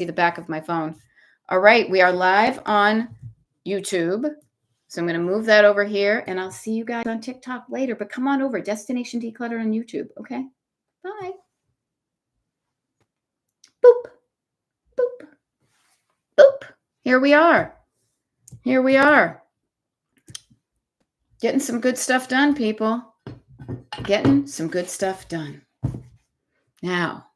the back of my phone. All right, we are live on YouTube. So I'm going to move that over here, and I'll see you guys on TikTok later. But come on over, Destination Declutter on YouTube. Okay, bye. Boop, boop, boop. Here we are. Here we are. Getting some good stuff done, people. Getting some good stuff done. Now,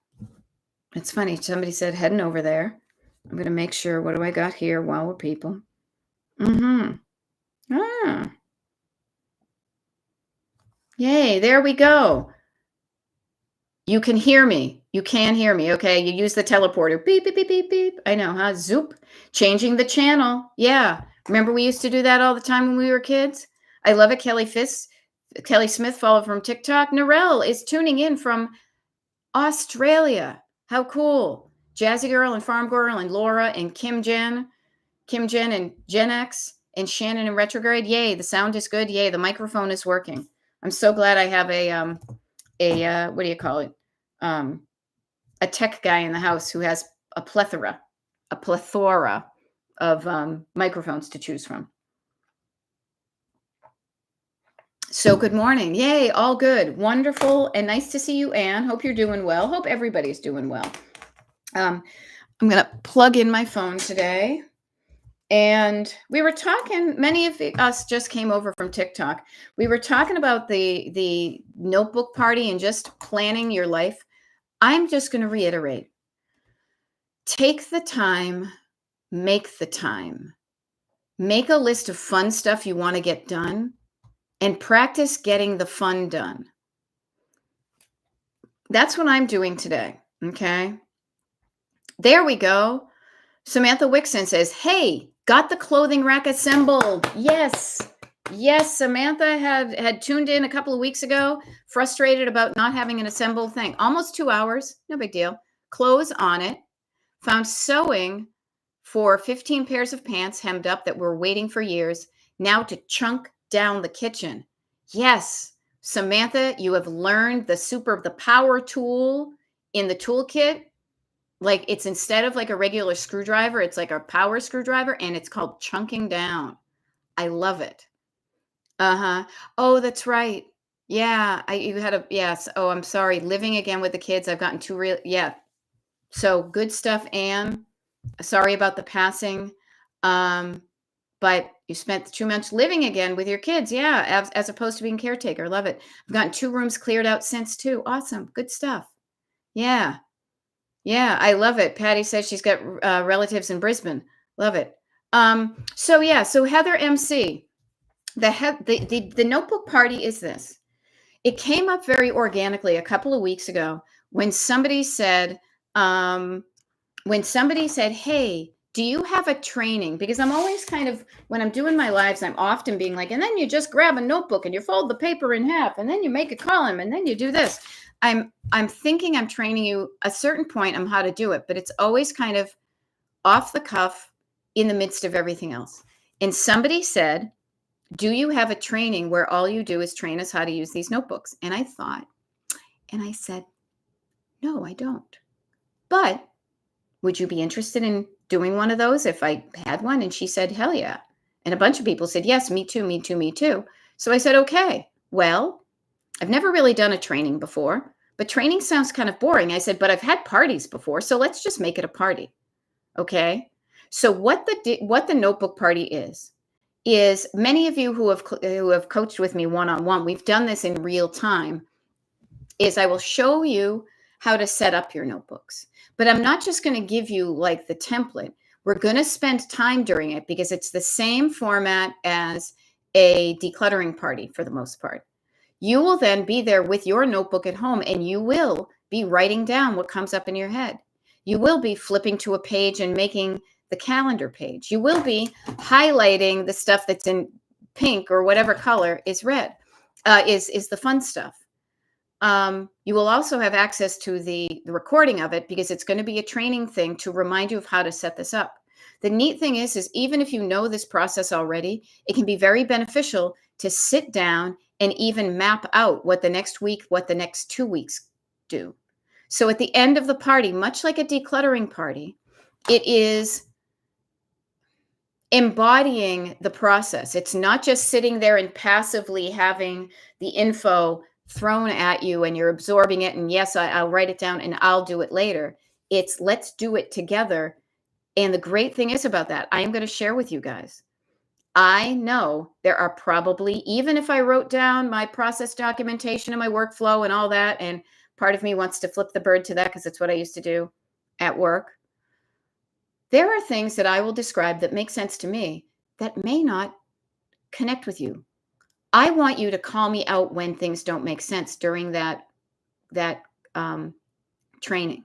it's funny. Somebody said heading over there. I'm going to make sure. What do I got here? Wow, people. Yay, there we go. You can hear me. You can hear me, okay? You use the teleporter. Beep, beep, beep, beep, beep. I know, huh? Zoop. Changing the channel. Yeah. Remember we used to do that all the time when we were kids? I love it. Kelly Smith, followed from TikTok. Narelle is tuning in from Australia. How cool. Jazzy Girl and Farm Girl and Laura and Kim Jen and Gen X and Shannon in Retrograde. Yay, the sound is good. Yay, the microphone is working. I'm so glad I have a what do you call it? A tech guy in the house who has a plethora of microphones to choose from. So good morning. Yay, all good. Wonderful and nice to see you, Anne. Hope you're doing well. Hope everybody's doing well. I'm going to plug in my phone today. And we were talking, many of us just came over from TikTok. We were talking about the notebook party and just planning your life. I'm just going to reiterate. Take the time, make the time. Make a list of fun stuff you want to get done and practice getting the fun done. That's what I'm doing today, okay? There we go. Samantha Wixon says, hey, got the clothing rack assembled. Yes. Yes, Samantha had tuned in a couple of weeks ago, frustrated about not having an assembled thing. Almost 2 hours. No big deal. Clothes on it. Found sewing for 15 pairs of pants hemmed up that were waiting for years. Now to chunk down the kitchen. Yes, Samantha, you have learned the power tool in the toolkit. Like it's instead of like a regular screwdriver, it's like a power screwdriver and it's called chunking down. I love it. Oh, that's right. Yeah. Yes. Oh, I'm sorry. Living again with the kids. I've gotten too real. Yeah. So good stuff, Anne. Sorry about the passing. But you spent 2 months living again with your kids. Yeah. As opposed to being caretaker. Love it. I've gotten 2 rooms cleared out since too. Awesome. Good stuff. Yeah. Yeah, I love it. Patty says she's got relatives in Brisbane. Love it. So Heather MC, the notebook party is this. It came up very organically a couple of weeks ago when somebody said, hey, do you have a training? Because I'm always kind of, when I'm doing my lives, I'm often being like, and then you just grab a notebook and you fold the paper in half and then you make a column and then you do this. I'm thinking I'm training you a certain point on how to do it, but it's always kind of off the cuff in the midst of everything else. And somebody said, do you have a training where all you do is train us how to use these notebooks? And I said, no, I don't. But would you be interested in doing one of those if I had one? And she said, hell yeah. And a bunch of people said, yes, me too, me too, me too. So I said, okay, well, I've never really done a training before, but training sounds kind of boring. I said, but I've had parties before, so let's just make it a party. Okay. So what the notebook party is many of you who have coached with me one-on-one, we've done this in real time, is I will show you how to set up your notebooks. But I'm not just going to give you like the template. We're going to spend time during it because it's the same format as a decluttering party for the most part. You will then be there with your notebook at home and you will be writing down what comes up in your head. You will be flipping to a page and making the calendar page. You will be highlighting the stuff that's in pink or whatever color is red, is the fun stuff. You will also have access to the recording of it because it's going to be a training thing to remind you of how to set this up. The neat thing is even if you know this process already, it can be very beneficial to sit down and even map out what the next week, what the next 2 weeks do. So at the end of the party, much like a decluttering party, It is embodying the process. It's not just sitting there and passively having the info thrown at you and you're absorbing it. And yes, I'll write it down and I'll do it later. It's let's do it together. And the great thing is about that, I am going to share with you guys. I know there are probably, even if I wrote down my process documentation and my workflow and all that, and part of me wants to flip the bird to that because it's what I used to do at work. There are things that I will describe that make sense to me that may not connect with you. I want you to call me out when things don't make sense during that training.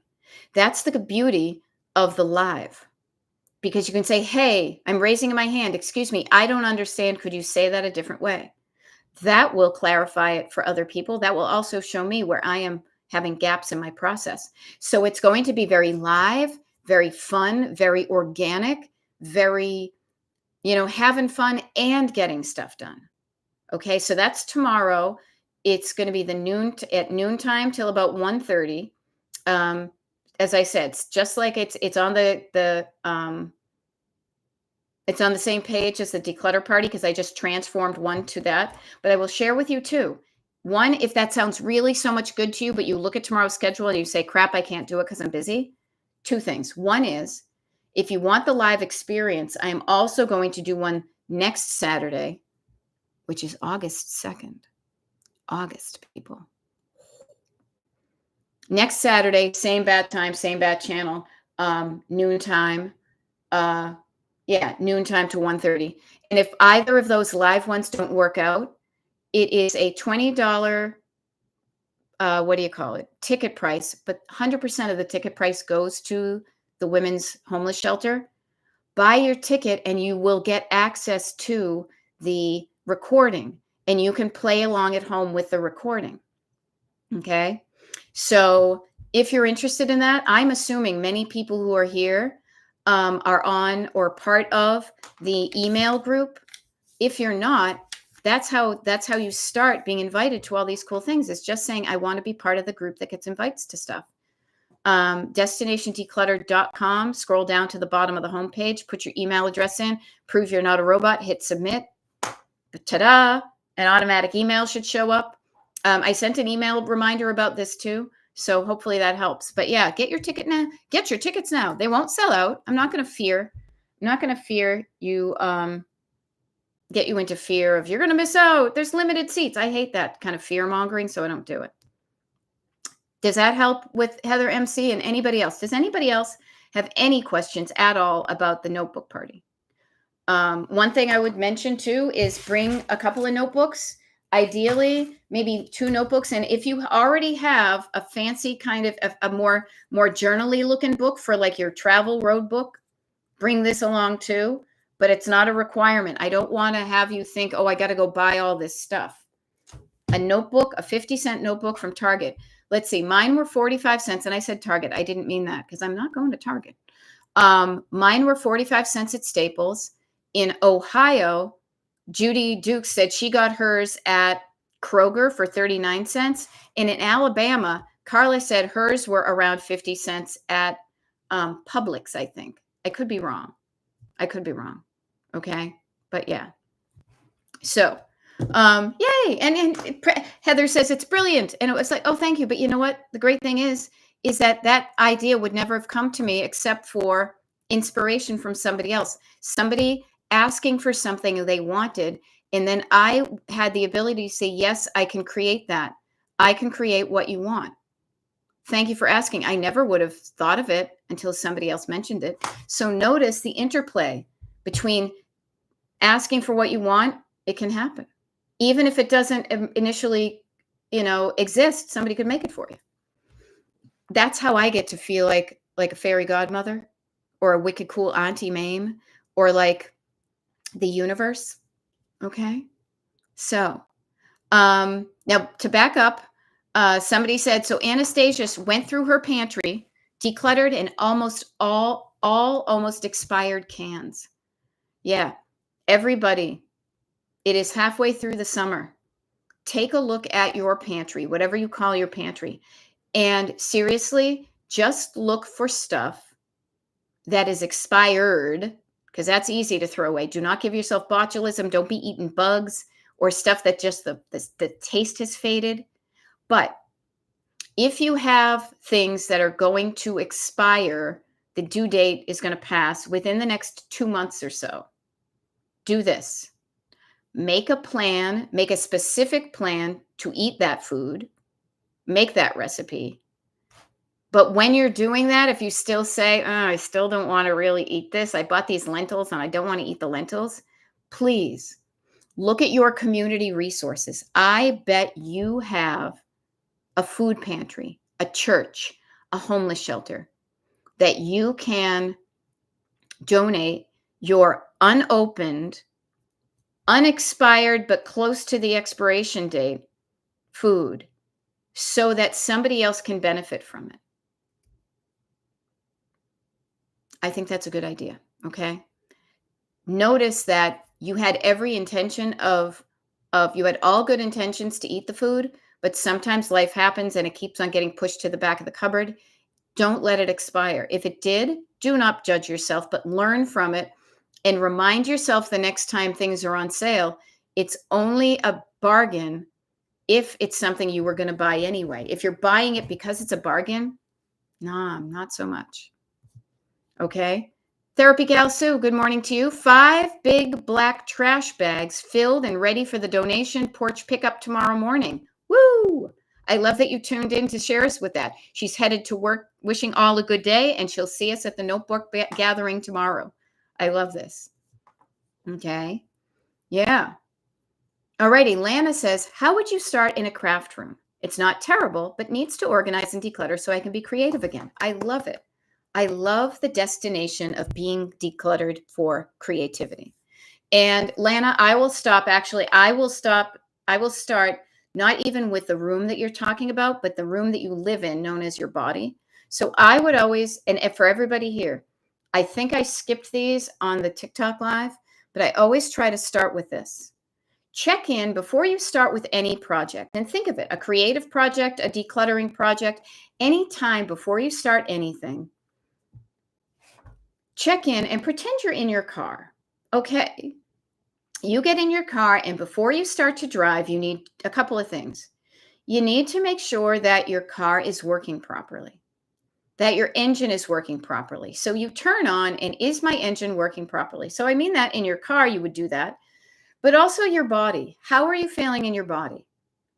That's the beauty of the live, because you can say, hey, I'm raising my hand. Excuse me, I don't understand. Could you say that a different way? That will clarify it for other people. That will also show me where I am having gaps in my process. So it's going to be very live, very fun, very organic, very, having fun and getting stuff done. Okay, so that's tomorrow. It's going to be at noontime till about 1:30. As I said, it's just like it's on it's on the same page as the declutter party because I just transformed one to that. But I will share with you two. One, if that sounds really so much good to you, but you look at tomorrow's schedule and you say, crap, I can't do it because I'm busy. Two things. One is, if you want the live experience, I am also going to do one next Saturday, which is August 2nd. August, people. Next Saturday, same bat time, same bat channel, noontime. Noontime to 1:30. And if either of those live ones don't work out, it is a $20, ticket price, but 100% of the ticket price goes to the women's homeless shelter. Buy your ticket and you will get access to the recording and you can play along at home with the recording. Okay. So if you're interested in that, I'm assuming many people who are here are on or part of the email group. If you're not, that's how you start being invited to all these cool things. It's just saying, I want to be part of the group that gets invites to stuff. DestinationDecluttered.com, scroll down to the bottom of the homepage, put your email address in, prove you're not a robot, hit submit. Ta-da! An automatic email should show up. I sent an email reminder about this too. So hopefully that helps. But yeah, get your ticket now. Get your tickets now. They won't sell out. I'm not going to fear you, get you into fear of you're going to miss out. There's limited seats. I hate that kind of fear mongering, so I don't do it. Does that help with Heather MC and anybody else? Does anybody else have any questions at all about the notebook party? One thing I would mention too is bring a couple of notebooks. Ideally, maybe 2 notebooks. And if you already have a fancy kind of a more journal-y looking book for like your travel road book, bring this along too. But it's not a requirement. I don't want to have you think, oh, I got to go buy all this stuff. A notebook, a 50-cent notebook from Target. Let's see, mine were 45 cents. And I said Target. I didn't mean that because I'm not going to Target. Mine were 45 cents at Staples. In Ohio, Judy Duke said she got hers at Kroger for 39 cents. And in Alabama, Carla said hers were around 50 cents at Publix, I think. I could be wrong. Okay. But yeah. So, yay. And Heather says it's brilliant. And it was like, oh, thank you. But you know what? The great thing is that idea would never have come to me except for inspiration from somebody else, somebody asking for something they wanted. And then I had the ability to say, yes, I can create that. I can create what you want. Thank you for asking. I never would have thought of it until somebody else mentioned it. So notice the interplay between asking for what you want. It can happen. Even if it doesn't initially, exist, somebody could make it for you. That's how I get to feel like a fairy godmother or a wicked cool Auntie Mame or like the universe. Okay. So, now to back up, somebody said, so Anastasia went through her pantry, decluttered and almost all almost expired cans. Yeah. Everybody, it is halfway through the summer. Take a look at your pantry, whatever you call your pantry. And seriously, just look for stuff that is expired, because that's easy to throw away. Do not give yourself botulism. Don't be eating bugs or stuff that just the taste has faded. But if you have things that are going to expire, the due date is going to pass within the next 2 months or so. Do this. Make a plan, make a specific plan to eat that food, make that recipe. But when you're doing that, if you still say, oh, I still don't want to really eat this, I bought these lentils and I don't want to eat the lentils, please look at your community resources. I bet you have a food pantry, a church, a homeless shelter that you can donate your unopened, unexpired, but close to the expiration date food so that somebody else can benefit from it. I think that's a good idea. Okay. Notice that you had every intention of you had all good intentions to eat the food, but sometimes life happens and it keeps on getting pushed to the back of the cupboard. Don't let it expire. If it did, do not judge yourself, but learn from it and remind yourself the next time things are on sale, it's only a bargain if it's something you were going to buy anyway. If you're buying it because it's a bargain, nah, not so much. Okay. Therapy Gal Sue, good morning to you. 5 big black trash bags filled and ready for the donation porch pickup tomorrow morning. Woo! I love that you tuned in to share us with that. She's headed to work, wishing all a good day, and she'll see us at the notebook gathering tomorrow. I love this. Okay. Yeah. All righty. Lana says, how would you start in a craft room? It's not terrible, but needs to organize and declutter so I can be creative again. I love it. I love the destination of being decluttered for creativity. And Lana, I will stop. Actually, I will start not even with the room that you're talking about, but the room that you live in, known as your body. So I would always, and for everybody here, I think I skipped these on the TikTok live, but I always try to start with this. Check in before you start with any project, and think of it, a creative project, a decluttering project, any time before you start anything. Check in and pretend you're in your car. Okay. You get in your car, and before you start to drive, you need a couple of things. You need to make sure that your car is working properly, that your engine is working properly. So you turn on, and is my engine working properly? So I mean that in your car, you would do that, but also your body. How are you feeling in your body?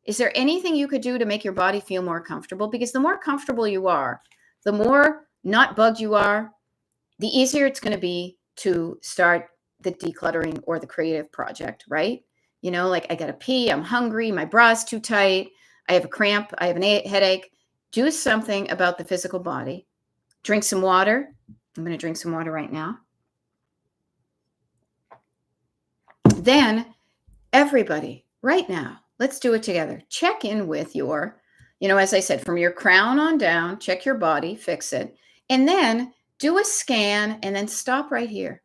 Is there anything you could do to make your body feel more comfortable? Because the more comfortable you are, the more not bugged you are, the easier it's going to be to start the decluttering or the creative project, right? You know, like I got to pee, I'm hungry, my bra's too tight, I have a cramp, I have a headache. Do something about the physical body. Drink some water. I'm going to drink some water right now. Then everybody, right now, let's do it together. Check in with your, as I said, from your crown on down, check your body, fix it. And then do a scan and then stop right here.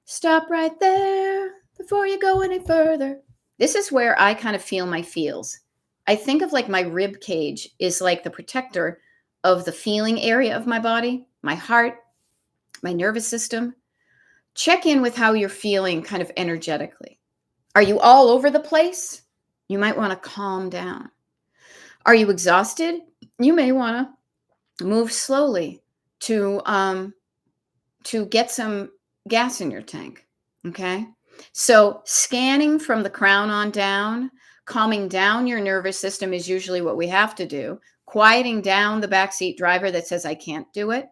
Stop right there before you go any further. This is where I kind of feel my feels. I think of like my rib cage is like the protector of the feeling area of my body, my heart, my nervous system. Check in with how you're feeling kind of energetically. Are you all over the place? You might want to calm down. Are you exhausted? You may want to move slowly to get some gas in your tank. Okay. So scanning from the crown on down, calming down your nervous system is usually what we have to do. Quieting down the backseat driver that says, I can't do it.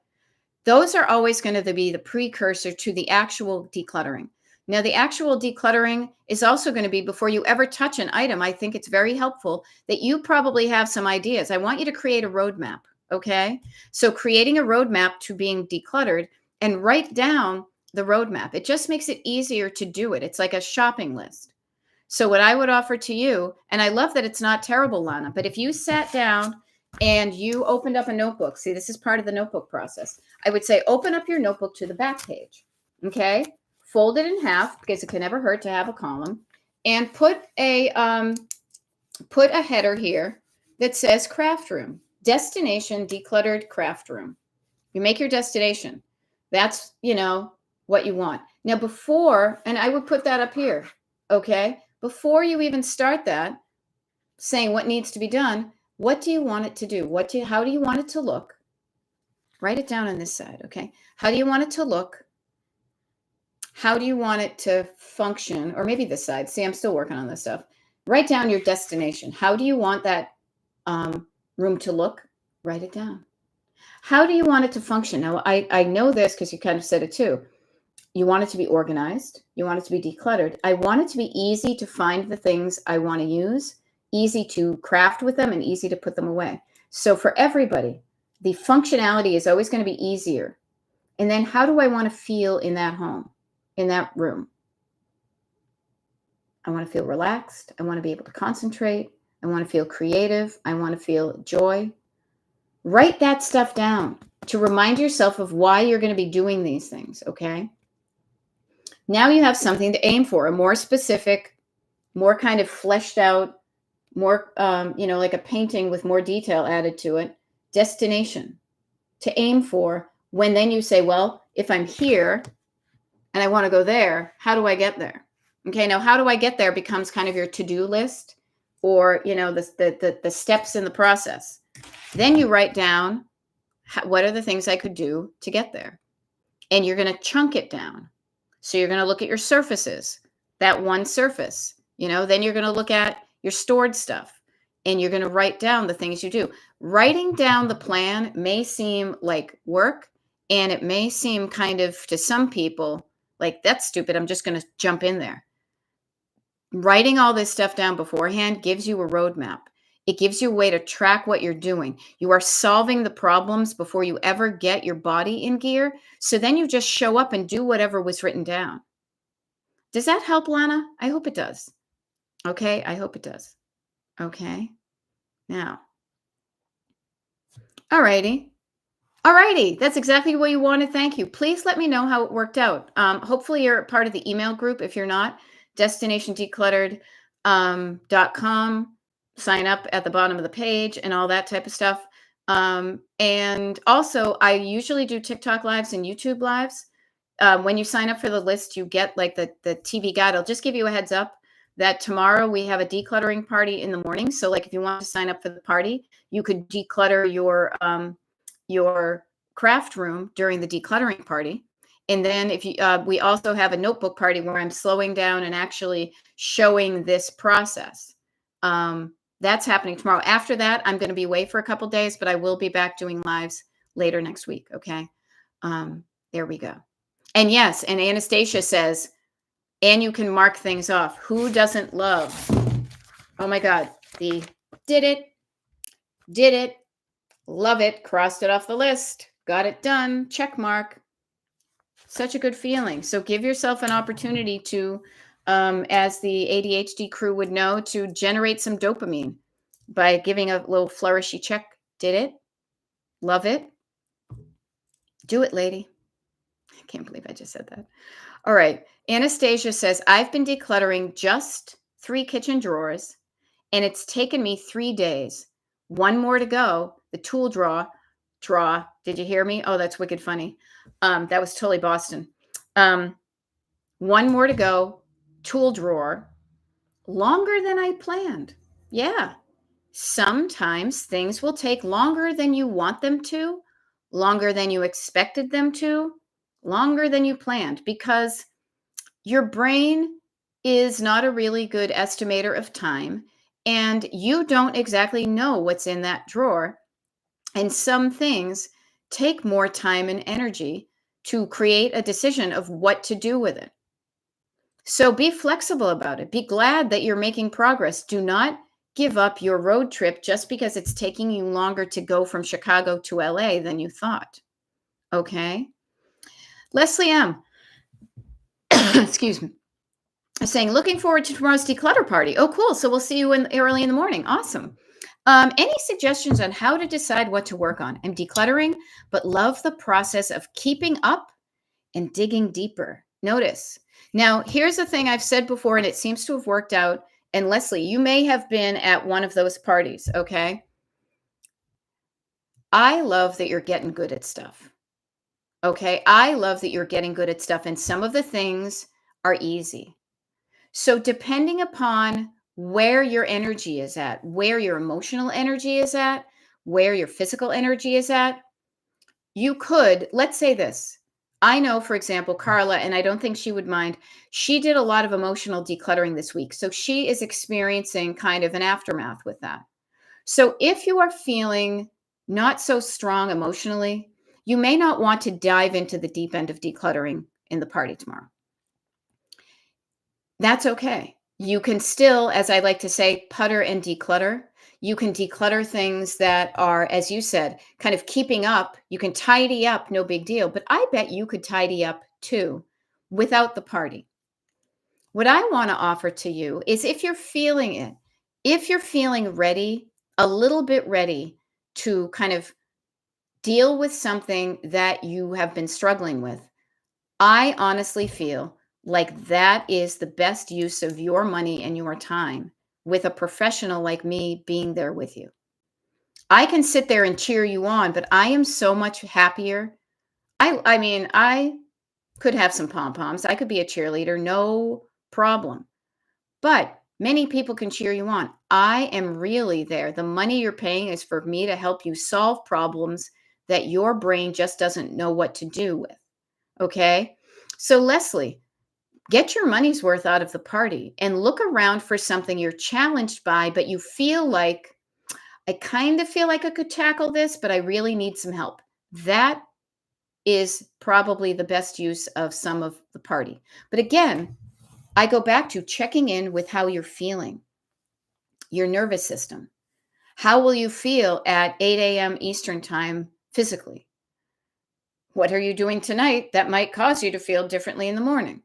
Those are always going to be the precursor to the actual decluttering. Now, the actual decluttering is also going to be before you ever touch an item. I think it's very helpful that you probably have some ideas. I want you to create a roadmap. Okay. So creating a roadmap to being decluttered and write down the roadmap. It just makes it easier to do it. It's like a shopping list. So what I would offer to you, and I love that it's not terrible, Lana, but if you sat down and you opened up a notebook, see, this is part of the notebook process. I would say, open up your notebook to the back page. Okay. Fold it in half because it can never hurt to have a column, and put a header here that says craft room, destination decluttered craft room. You make your destination. That's, what you want. Now, before, and I would put that up here, okay? Before you even start that, saying what needs to be done, what do you want it to do? How do you want it to look? Write it down on this side, okay? How do you want it to look? How do you want it to function? Or maybe this side. See, I'm still working on this stuff. Write down your destination. How do you want that room to look? Write it down. How do you want it to function? Now, I know this because you kind of said it too. You want it to be organized. You want it to be decluttered. I want it to be easy to find the things I want to use, easy to craft with them, and easy to put them away. So for everybody, the functionality is always going to be easier. And then how do I want to feel in that home, in that room? I want to feel relaxed. I want to be able to concentrate. I want to feel creative. I want to feel joy. Write that stuff down to remind yourself of why you're going to be doing these things, okay? Now you have something to aim for, a more specific, more kind of fleshed out, more, like a painting with more detail added to it, destination to aim for. When then you say, well, if I'm here and I want to go there, how do I get there? Okay, now how do I get there becomes kind of your to-do list, or, the steps in the process. Then you write down, what are the things I could do to get there? And you're going to chunk it down. So you're going to look at your surfaces, that one surface, then you're going to look at your stored stuff, and you're going to write down the things you do. Writing down the plan may seem like work, and it may seem kind of, to some people, like, that's stupid. I'm just going to jump in there. Writing all this stuff down beforehand gives you a roadmap. It gives you a way to track what you're doing. You are solving the problems before you ever get your body in gear. So then you just show up and do whatever was written down. Does that help, Lana? I hope it does. Okay, I hope it does. Okay, now. All righty. That's exactly what you wanted. Thank you. Please let me know how it worked out. Hopefully you're part of the email group. If you're not, destinationdecluttered.com. Sign up at the bottom of the page and all that type of stuff. And also, I usually do TikTok lives and YouTube lives. When you sign up for the list, you get like the TV guide. I'll just give you a heads up that tomorrow we have a decluttering party in the morning. So like, if you want to sign up for the party, you could declutter your craft room during the decluttering party. And then if you, we also have a notebook party where I'm slowing down and actually showing this process. That's happening tomorrow. After that, I'm going to be away for a couple days, but I will be back doing lives later next week. Okay. There we go. And yes, and Anastasia says, and you can mark things off. Who doesn't love? Oh my God. Did it, love it, crossed it off the list, got it done, check mark. Such a good feeling. So give yourself an opportunity to, as the ADHD crew would know, to generate some dopamine by giving a little flourishy check. Did it? Love it? Do it, lady. I can't believe I just said that. All right. Anastasia says, I've been decluttering just 3 kitchen drawers, and it's taken me 3 days. 1 more to go. The tool drawer. Did you hear me? Oh, that's wicked funny. That was totally Boston. 1 more to go. Tool drawer. Longer than I planned. Yeah. Sometimes things will take longer than you want them to, longer than you expected them to, longer than you planned, because your brain is not a really good estimator of time, and you don't exactly know what's in that drawer. And some things take more time and energy to create a decision of what to do with it. So be flexible about it. Be glad that you're making progress. Do not give up your road trip just because it's taking you longer to go from Chicago to LA than you thought. Okay? Leslie M. Excuse me. Saying, looking forward to tomorrow's declutter party. Oh, cool. So we'll see you early in the morning. Awesome. Any suggestions on how to decide what to work on? I'm decluttering, but love the process of keeping up and digging deeper. Notice. Now, here's the thing I've said before, and it seems to have worked out. And Leslie, you may have been at one of those parties, okay? I love that you're getting good at stuff. Okay. I love that you're getting good at stuff, and some of the things are easy. So, depending upon where your energy is at, where your emotional energy is at, where your physical energy is at, you could, let's say this. I know, for example, Carla, and I don't think she would mind, she did a lot of emotional decluttering this week. So, she is experiencing kind of an aftermath with that. So, if you are feeling not so strong emotionally, you may not want to dive into the deep end of decluttering in the party tomorrow. That's okay. You can still, as I like to say, putter and declutter. You can declutter things that are, as you said, kind of keeping up. You can tidy up, no big deal. But I bet you could tidy up too without the party. What I want to offer to you is if you're feeling it, if you're feeling ready, a little bit ready to kind of deal with something that you have been struggling with, I honestly feel like that is the best use of your money and your time with a professional like me being there with you. I can sit there and cheer you on, but I am so much happier. I mean, I could have some pom-poms. I could be a cheerleader, no problem. But many people can cheer you on. I am really there. The money you're paying is for me to help you solve problems that your brain just doesn't know what to do with. Okay? So Leslie, get your money's worth out of the party and look around for something you're challenged by, but you feel like, I kind of feel like I could tackle this, but I really need some help. That is probably the best use of some of the party. But again, I go back to checking in with how you're feeling, your nervous system. How will you feel at 8 a.m. Eastern time physically? What are you doing tonight that might cause you to feel differently in the morning?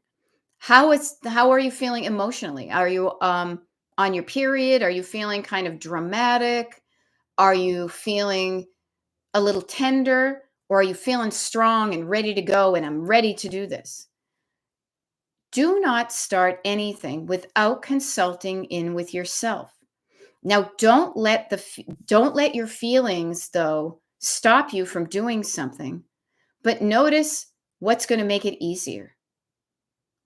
How are you feeling emotionally? Are you on your period? Are you feeling kind of dramatic? Are you feeling a little tender? Or are you feeling strong and ready to go and I'm ready to do this? Do not start anything without consulting in with yourself. Now, don't let your feelings though stop you from doing something, but notice what's going to make it easier.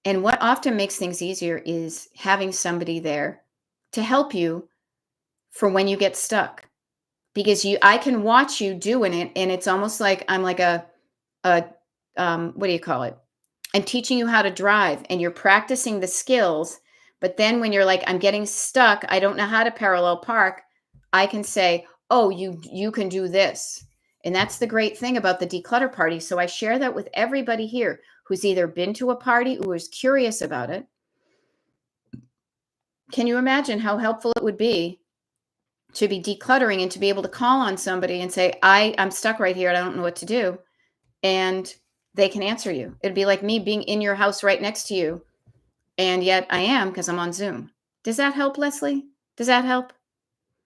And what often makes things easier is having somebody there to help you for when you get stuck. Because I can watch you doing it, and it's almost like I'm like a what do you call it? I'm teaching you how to drive, and you're practicing the skills. But then when you're like, I'm getting stuck, I don't know how to parallel park. I can say, oh, you can do this. And that's the great thing about the declutter party. So I share that with everybody here who's either been to a party or is curious about it. Can you imagine how helpful it would be to be decluttering and to be able to call on somebody and say, I'm stuck right here and I don't know what to do. And they can answer you. It'd be like me being in your house right next to you. And yet I am because I'm on Zoom. Does that help, Leslie? Does that help?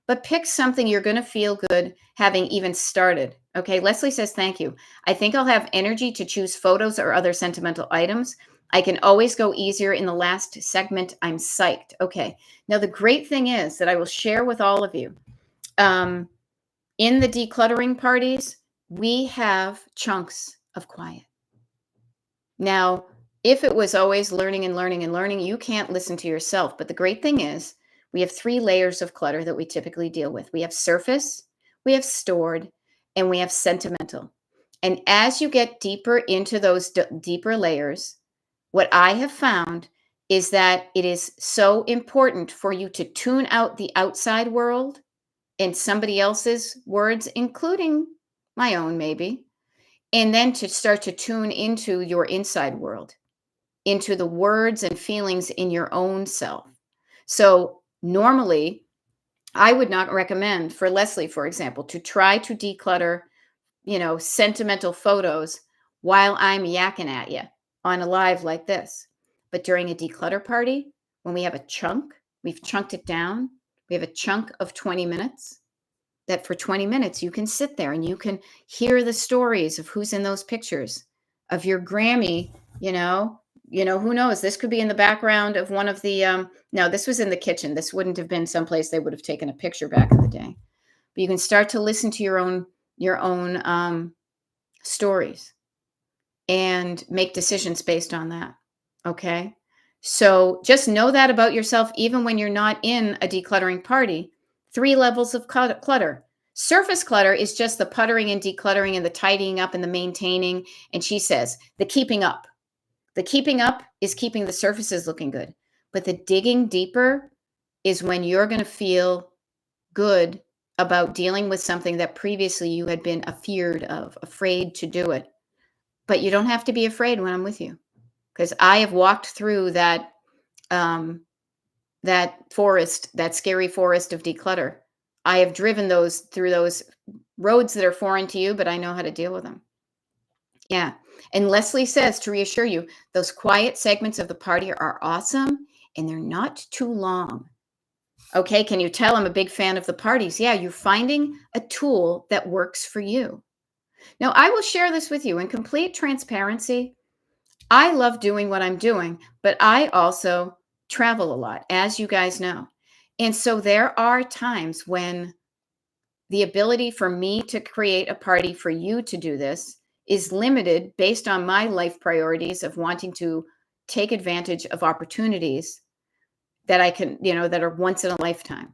But pick something you're going to feel good having even started. Okay. Leslie says, thank you. I think I'll have energy to choose photos or other sentimental items. I can always go easier in the last segment. I'm psyched. Okay. Now, the great thing is that I will share with all of you in the decluttering parties, we have chunks of quiet. Now, if it was always learning and learning and learning, you can't listen to yourself. But the great thing is, we have 3 layers of clutter that we typically deal with. We have surface, we have stored, and we have sentimental. And as you get deeper into those deeper layers, what I have found is that it is so important for you to tune out the outside world and somebody else's words, including my own, maybe, and then to start to tune into your inside world, into the words and feelings in your own self. So normally, I would not recommend for Leslie, for example, to try to declutter, sentimental photos while I'm yakking at you on a live like this. But during a declutter party, when we have a chunk, we've chunked it down, we have a chunk of 20 minutes, that for 20 minutes you can sit there and you can hear the stories of who's in those pictures of your Grammy, who knows, this could be in the background of one of the no, this was in the kitchen. This wouldn't have been someplace they would have taken a picture back in the day. But you can start to listen to your own stories. and make decisions based on that. Okay. So just know that about yourself, even when you're not in a decluttering party. 3 levels of clutter. Surface clutter is just the puttering and decluttering and the tidying up and the maintaining. And she says the keeping up. The keeping up is keeping the surfaces looking good. But the digging deeper is when you're going to feel good about dealing with something that previously you had been afraid to do it. But you don't have to be afraid when I'm with you, because I have walked through um, that forest, that scary forest of declutter. I have driven through those roads that are foreign to you, but I know how to deal with them. Yeah. And Leslie says, to reassure you, those quiet segments of the party are awesome and they're not too long. Okay. Can you tell I'm a big fan of the parties? Yeah. You're finding a tool that works for you. Now, I will share this with you in complete transparency. I love doing what I'm doing, but I also travel a lot, as you guys know. And so there are times when the ability for me to create a party for you to do this is limited based on my life priorities of wanting to take advantage of opportunities that I can, that are once in a lifetime.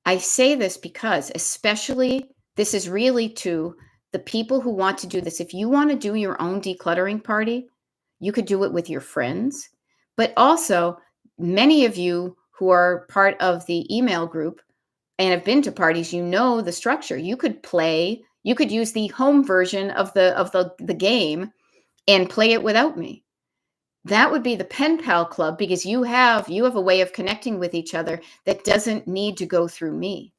I say this because, especially, this is really to the people who want to do this. If you want to do your own decluttering party, you could do it with your friends, but also many of you who are part of the email group and have been to parties, you know the structure. You could use the home version of the game and play it without me. That would be the pen pal club, because you have a way of connecting with each other that doesn't need to go through me.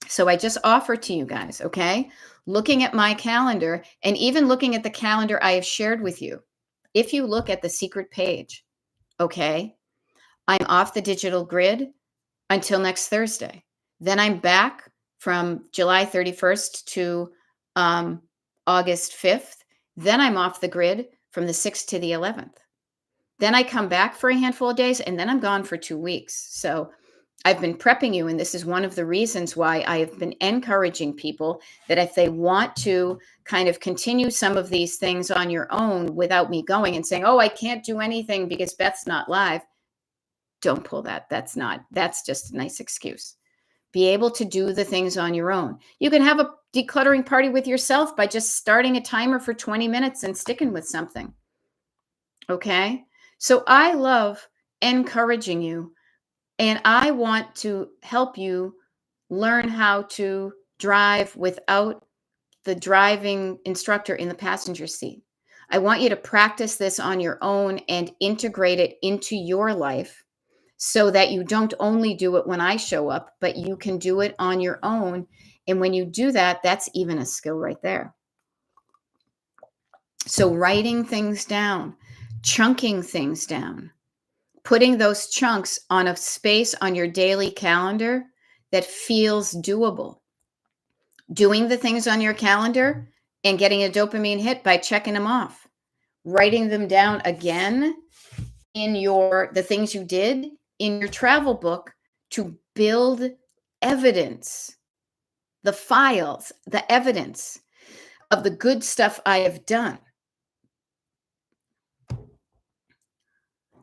So I just offer to you guys, okay? Looking at my calendar and even looking at the calendar I have shared with you. If you look at the secret page, okay, I'm off the digital grid until next Thursday. Then I'm back from July 31st to August 5th. Then I'm off the grid from the 6th to the 11th. Then I come back for a handful of days, and then I'm gone for 2 weeks. So I've been prepping you, and this is one of the reasons why I have been encouraging people that if they want to kind of continue some of these things on your own without me going and saying, oh, I can't do anything because Beth's not live. Don't pull that. That's just a nice excuse. Be able to do the things on your own. You can have a decluttering party with yourself by just starting a timer for 20 minutes and sticking with something. Okay? So I love encouraging you, and I want to help you learn how to drive without the driving instructor in the passenger seat. I want you to practice this on your own and integrate it into your life so that you don't only do it when I show up, but you can do it on your own. And when you do that, that's even a skill right there. So writing things down, chunking things down, putting those chunks on a space on your daily calendar that feels doable. Doing the things on your calendar and getting a dopamine hit by checking them off. Writing them down again in the things you did in your travel book to build evidence, the files, the evidence of the good stuff I have done.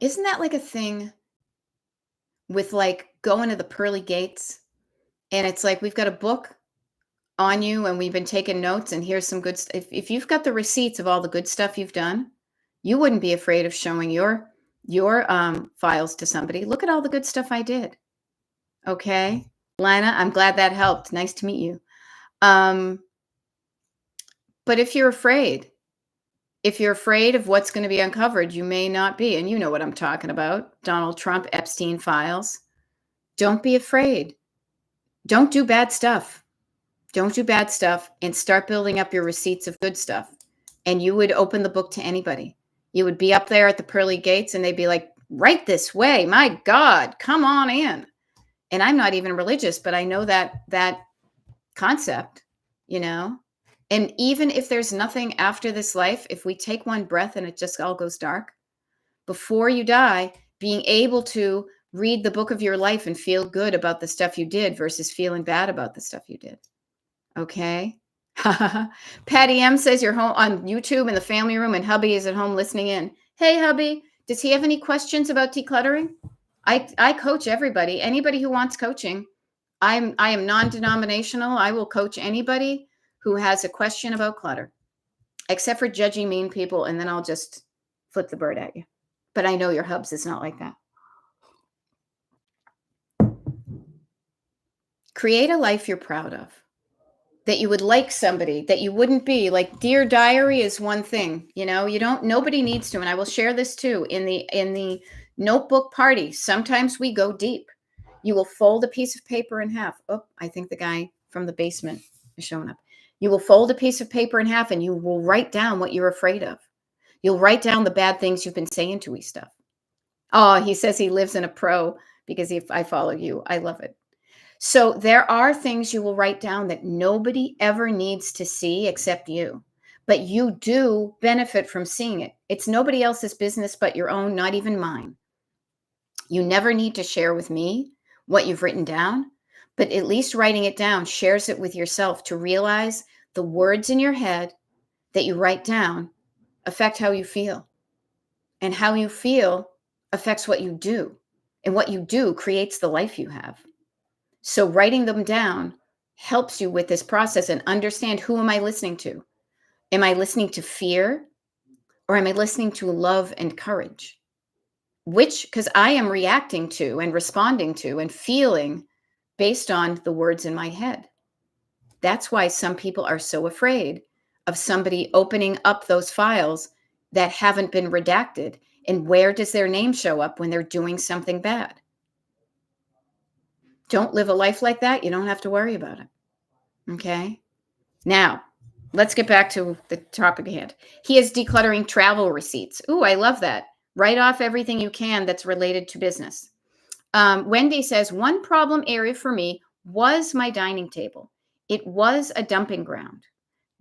Isn't that like a thing with like going to the pearly gates? And it's like, we've got a book on you and we've been taking notes, and here's some good stuff. If you've got the receipts of all the good stuff you've done, you wouldn't be afraid of showing your files to somebody. Look at all the good stuff I did. Okay. Lana, I'm glad that helped. Nice to meet you. But if you're afraid of what's going to be uncovered, you may not be. And you know what I'm talking about. Donald Trump, Epstein files. Don't be afraid. Don't do bad stuff. Don't do bad stuff, and start building up your receipts of good stuff. And you would open the book to anybody. You would be up there at the pearly gates and they'd be like, right this way. My God, come on in. And I'm not even religious, but I know that concept, And even if there's nothing after this life, if we take one breath and it just all goes dark, before you die, being able to read the book of your life and feel good about the stuff you did versus feeling bad about the stuff you did. Okay. Patty M says you're home on YouTube in the family room and hubby is at home listening in. Hey, hubby, does he have any questions about decluttering? I coach everybody. Anybody who wants coaching. I am non-denominational. I will coach anybody who has a question about clutter, except for judgy mean people, and then I'll just flip the bird at you. But I know your hubs is not like that. Create a life you're proud of, that you would like somebody, that you wouldn't be like Dear Diary is one thing, you know, nobody needs to. And I will share this too in the notebook party. Sometimes we go deep. You will fold a piece of paper in half. Oh, I think the guy from the basement is showing up. You will fold a piece of paper in half and you will write down what you're afraid of. You'll write down the bad things you've been saying to stuff. Oh, he says he lives in a pro because if I follow you, I love it. So there are things you will write down that nobody ever needs to see except you, but you do benefit from seeing it. It's nobody else's business but your own, not even mine. You never need to share with me what you've written down, but at least writing it down shares it with yourself to realize the words in your head that you write down affect how you feel, and how you feel affects what you do, and what you do creates the life you have. So writing them down helps you with this process and understand, who am I listening to? Am I listening to fear, or am I listening to love and courage? Because I am reacting to and responding to and feeling based on the words in my head. That's why some people are so afraid of somebody opening up those files that haven't been redacted. And where does their name show up when they're doing something bad? Don't live a life like that. You don't have to worry about it. Okay. Now, let's get back to the topic at hand. He is decluttering travel receipts. Ooh, I love that. Write off everything you can that's related to business. Wendy says, one problem area for me was my dining table. It was a dumping ground.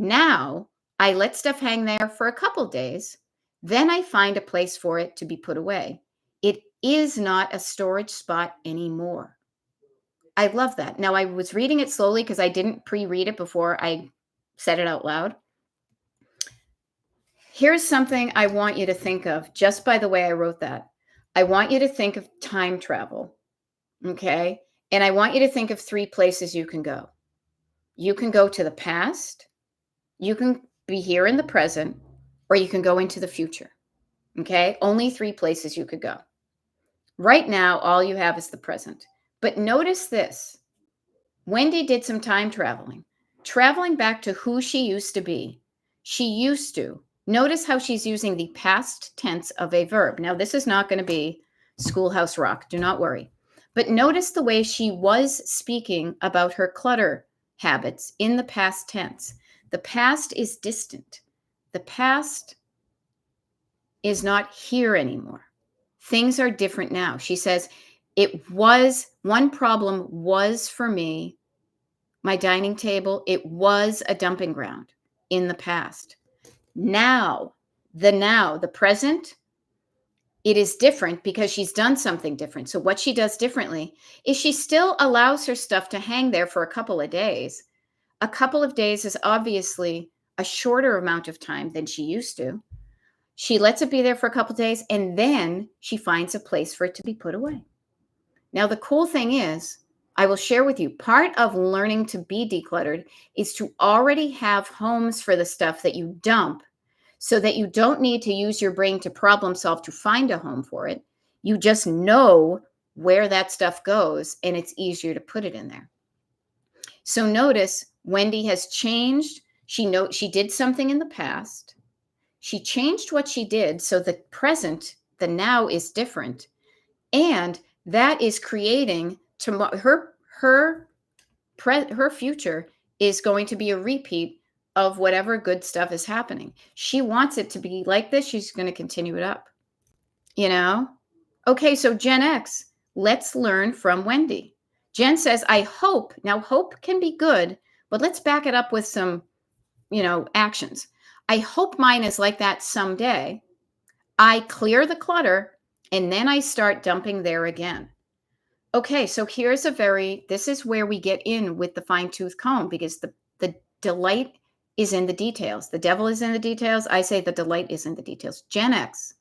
Now I let stuff hang there for a couple days. Then I find a place for it to be put away. It is not a storage spot anymore. I love that. Now, I was reading it slowly because I didn't pre-read it before I said it out loud. Here's something I want you to think of just by the way I wrote that. I want you to think of time travel, okay? And I want you to think of 3 places you can go. You can go to the past, you can be here in the present, or you can go into the future, okay? Only 3 places you could go. Right now, all you have is the present. But notice this. Wendy did some time traveling back to who she used to be. She used to. Notice how she's using the past tense of a verb. Now, this is not going to be Schoolhouse Rock. Do not worry. But notice the way she was speaking about her clutter habits in the past tense. The past is distant. The past is not here anymore. Things are different now. She says, one problem was for me, my dining table. It was a dumping ground in the past. Now, the present, it is different because she's done something different. So what she does differently is she still allows her stuff to hang there for a couple of days. A couple of days is obviously a shorter amount of time than she used to. She lets it be there for a couple of days, and then she finds a place for it to be put away. Now, the cool thing is, I will share with you, part of learning to be decluttered is to already have homes for the stuff that you dump, so that you don't need to use your brain to problem solve to find a home for it. You just know where that stuff goes, and it's easier to put it in there. So notice Wendy has changed. She did something in the past. She changed what she did, so the present, the now, is different. And that is creating her future is going to be a repeat of whatever good stuff is happening. She wants it to be like this. She's going to continue it up. Okay, so Gen X, let's learn from Wendy. Jen says, I hope. Now, hope can be good, but let's back it up with some, actions. I hope mine is like that someday. I clear the clutter and then I start dumping there again. Okay, so this is where we get in with the fine-tooth comb, because the delight is in the details. The devil is in the details. I say the delight is in the details. Gen X,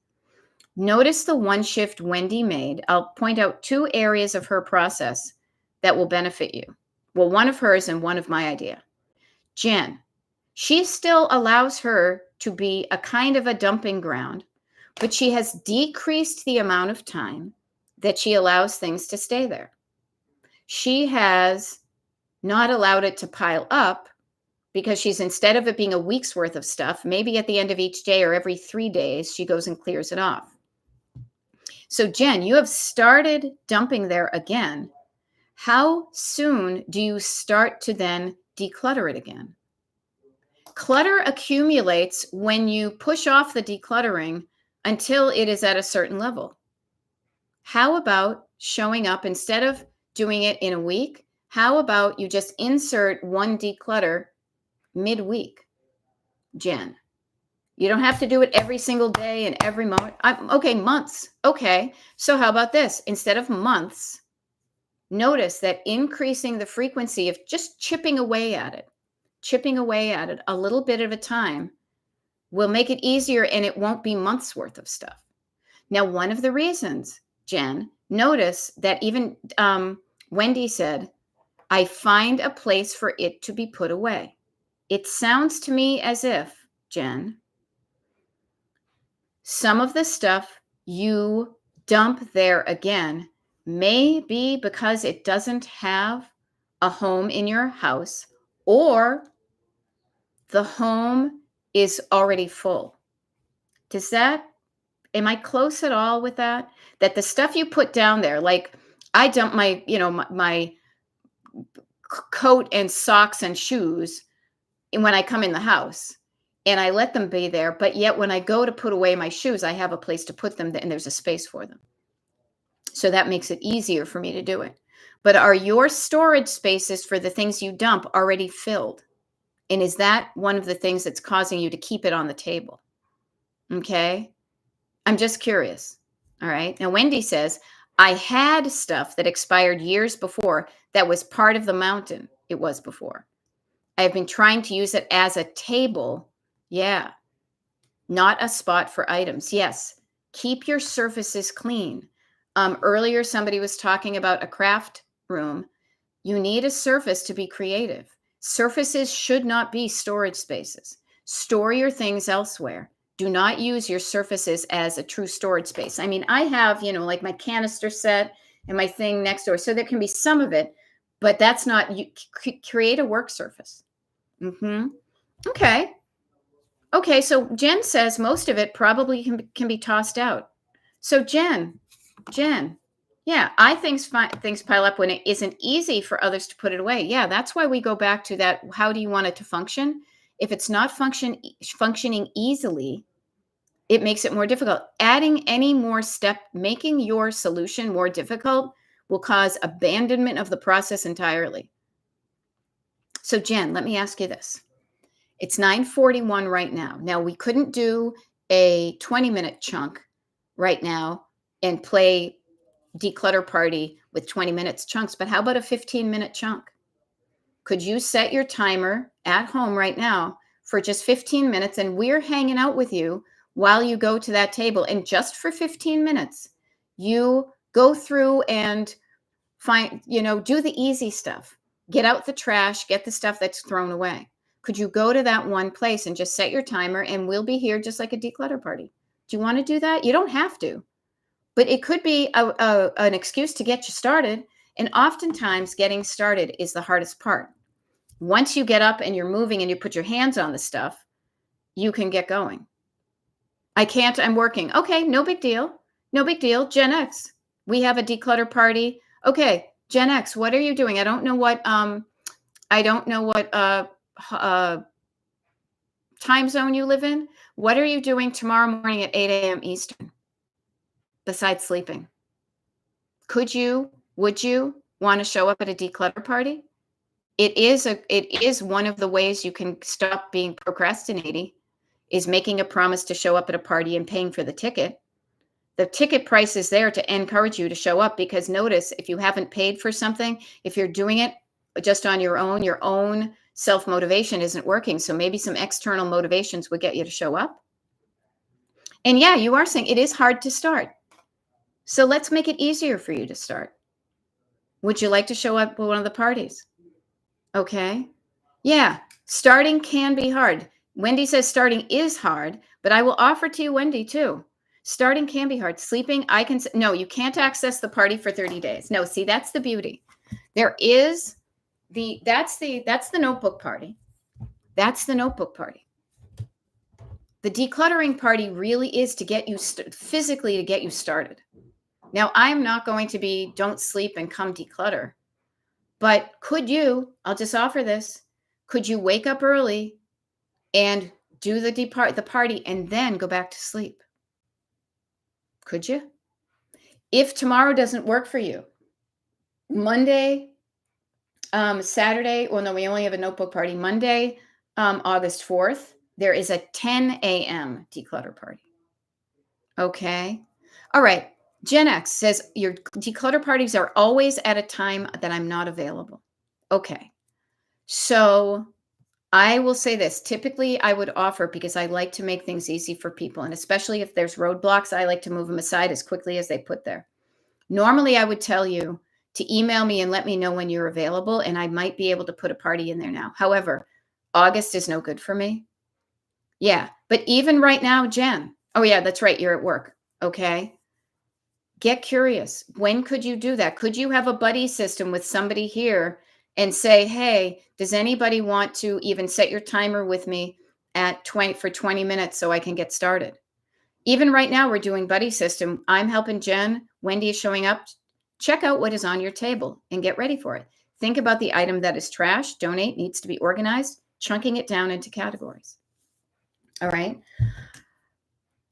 notice the one shift Wendy made. I'll point out 2 areas of her process that will benefit you. Well, one of hers and one of my idea. Jen, she still allows her to be a kind of a dumping ground, but she has decreased the amount of time that she allows things to stay there. She has not allowed it to pile up because she's, instead of it being a week's worth of stuff, maybe at the end of each day or every 3 days, she goes and clears it off. So Jen, you have started dumping there again. How soon do you start to then declutter it again? Clutter accumulates when you push off the decluttering until it is at a certain level. How about showing up, instead of doing it in a week? How about you just insert one declutter midweek, Jen? You don't have to do it every single day and every moment. Okay, months. Okay, so how about this? Instead of months, notice that increasing the frequency of just chipping away at it a little bit at a time will make it easier, and it won't be months worth of stuff. Now, one of the reasons, Jen, notice that even Wendy said, I find a place for it to be put away. It sounds to me as if, Jen, some of the stuff you dump there again may be because it doesn't have a home in your house, or the home is already full. Am I close at all with that? That the stuff you put down there, like I dump my coat and socks and shoes when I come in the house, and I let them be there. But yet when I go to put away my shoes, I have a place to put them and there's a space for them. So that makes it easier for me to do it. But are your storage spaces for the things you dump already filled? And is that one of the things that's causing you to keep it on the table? Okay. I'm just curious. All right. Now, Wendy says, I had stuff that expired years before that was part of the mountain it was before. I have been trying to use it as a table. Yeah. Not a spot for items. Yes. Keep your surfaces clean. Earlier, somebody was talking about a craft room. You need a surface to be creative. Surfaces should not be storage spaces. Store your things elsewhere. Do not use your surfaces as a true storage space. I mean, I have, like my canister set and my thing next door. So there can be some of it, but that's not, you create a work surface. Okay. Okay. So Jen says most of it probably can be tossed out. So Jen, yeah, I think things pile up when it isn't easy for others to put it away. Yeah, that's why we go back to that. How do you want it to function? If it's not functioning easily, it makes it more difficult. Adding any more step, making your solution more difficult, will cause abandonment of the process entirely. So Jen, let me ask you this. It's 9:41 right now. Now, we couldn't do a 20-minute chunk right now and play declutter party with 20 minutes chunks, but how about a 15-minute chunk? Could you set your timer at home right now for just 15 minutes, and we're hanging out with you while you go to that table, and just for 15 minutes, you go through and find, do the easy stuff. Get out the trash, get the stuff that's thrown away. Could you go to that one place and just set your timer, and we'll be here just like a declutter party? Do you want to do that? You don't have to. But it could be an excuse to get you started. And oftentimes getting started is the hardest part. Once you get up and you're moving and you put your hands on the stuff, you can get going. I can't, I'm working. Okay, no big deal. No big deal. Gen X, we have a declutter party. Okay, Gen X, what are you doing? I don't know what time zone you live in. What are you doing tomorrow morning at 8 a.m. Eastern? Besides sleeping? Would you want to show up at a declutter party? It is one of the ways you can stop being procrastinating, is making a promise to show up at a party and paying for the ticket. The ticket price is there to encourage you to show up, because notice, if you haven't paid for something, if you're doing it just on your own self-motivation isn't working. So maybe some external motivations would get you to show up. And yeah, you are saying it is hard to start. So let's make it easier for you to start. Would you like to show up at one of the parties? Okay. Yeah, starting can be hard. Wendy says starting is hard, but I will offer to you, Wendy, too. Starting can be hard. Sleeping, I can, no, you can't access the party for 30 days. No, see, that's the beauty. There is that's the notebook party. That's the notebook party. The decluttering party really is to get you physically to get you started. Now, I'm not going to be don't sleep and come declutter. But could you, I'll just offer this, could you wake up early and do the party and then go back to sleep? Could you? If tomorrow doesn't work for you, Monday, Saturday, well, no, we only have a notebook party. Monday, August 4th, there is a 10 a.m. declutter party. Okay. All right. Gen X says your declutter parties are always at a time that I'm not available. Okay. So I will say this. Typically, I would offer, because I like to make things easy for people. And especially if there's roadblocks, I like to move them aside as quickly as they put there. Normally, I would tell you to email me and let me know when you're available. And I might be able to put a party in there now. However, August is no good for me. Yeah. But even right now, Jen. Oh, yeah, that's right. You're at work. Okay. Get curious. When could you do that? Could you have a buddy system with somebody here and say, hey, does anybody want to even set your timer with me at 20 minutes so I can get started? Even right now, we're doing buddy system. I'm helping Jen. Wendy is showing up. Check out what is on your table and get ready for it. Think about the item that is trash, donate, needs to be organized, chunking it down into categories. All right.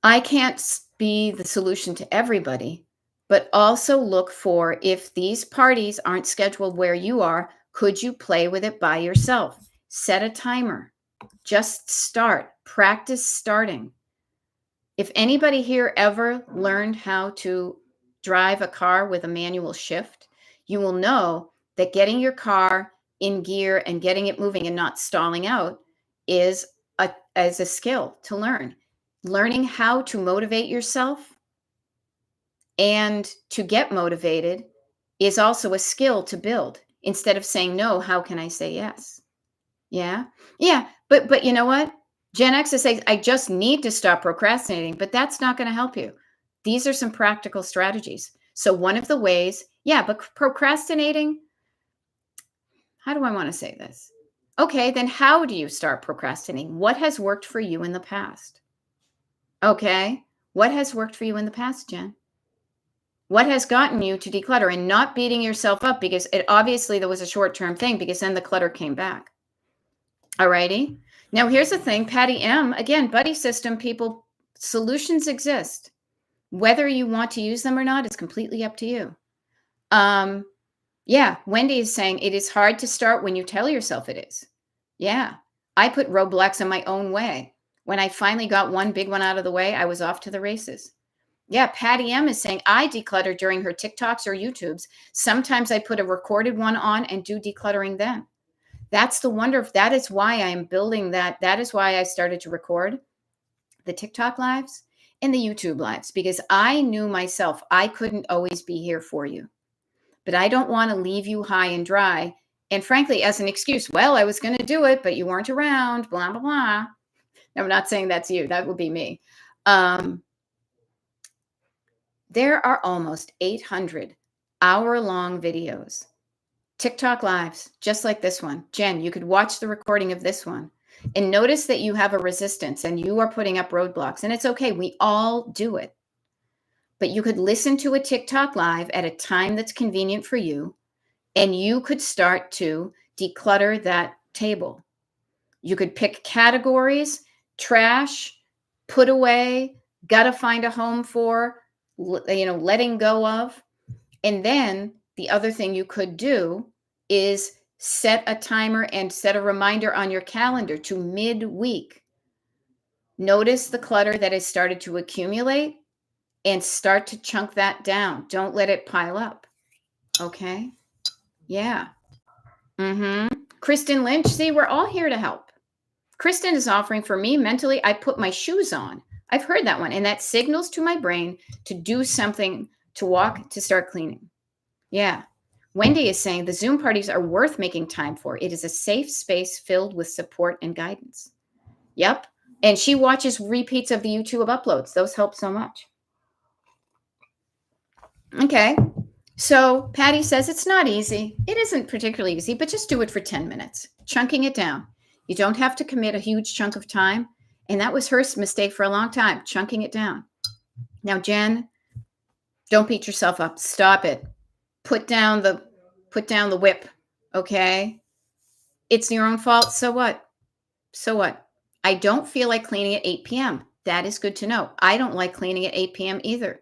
I can't be the solution to everybody, but also look for, if these parties aren't scheduled where you are, could you play with it by yourself? Set a timer. Just start. Practice starting. If anybody here ever learned how to drive a car with a manual shift, you will know that getting your car in gear and getting it moving and not stalling out is a skill to learn. Learning how to motivate yourself and to get motivated is also a skill to build. Instead of saying no, how can I say yes? Yeah. Yeah. But you know what? Gen X is saying, I just need to stop procrastinating, but that's not going to help you. These are some practical strategies. So one of the ways, yeah, but procrastinating, how do I want to say this? Okay, then how do you start procrastinating? What has worked for you in the past? Okay. What has worked for you in the past, Jen? What has gotten you to declutter and not beating yourself up because it obviously there was a short-term thing, because then the clutter came back. All righty. Now here's the thing, Patty M, again, buddy system, people, solutions exist. Whether you want to use them or not is completely up to you. Yeah, Wendy is saying it is hard to start when you tell yourself it is. Yeah, I put roadblocks in my own way. When I finally got one big one out of the way, I was off to the races. Yeah, Patty M is saying I declutter during her TikToks or YouTubes. Sometimes I put a recorded one on and do decluttering then. That's the wonder. That is why I'm building that. That is why I started to record the TikTok lives and the YouTube lives, because I knew myself I couldn't always be here for you. But I don't want to leave you high and dry. And frankly, as an excuse, well, I was going to do it, but you weren't around, blah, blah, blah. No, I'm not saying that's you. That would be me. There are almost 800 hour-long videos, TikTok lives, just like this one. Jen, you could watch the recording of this one and notice that you have a resistance and you are putting up roadblocks. And it's okay. We all do it. But you could listen to a TikTok live at a time that's convenient for you, and you could start to declutter that table. You could pick categories: trash, put away, gotta find a home for, letting go of. And then the other thing you could do is set a timer and set a reminder on your calendar to midweek. Notice the clutter that has started to accumulate and start to chunk that down. Don't let it pile up. Okay. Yeah. Kristen Lynch, see, we're all here to help. Kristen is offering for me mentally, I put my shoes on. I've heard that one. And that signals to my brain to do something, to walk, to start cleaning. Yeah. Wendy is saying the Zoom parties are worth making time for. It is a safe space filled with support and guidance. Yep. And she watches repeats of the YouTube uploads. Those help so much. Okay. So Patty says it's not easy. It isn't particularly easy, but just do it for 10 minutes, chunking it down. You don't have to commit a huge chunk of time. And that was her mistake for a long time, chunking it down. Now, Jen, don't beat yourself up. Stop it. Put down the whip. Okay. It's your own fault. So what? So what? I don't feel like cleaning at 8 p.m. That is good to know. I don't like cleaning at 8 p.m. either.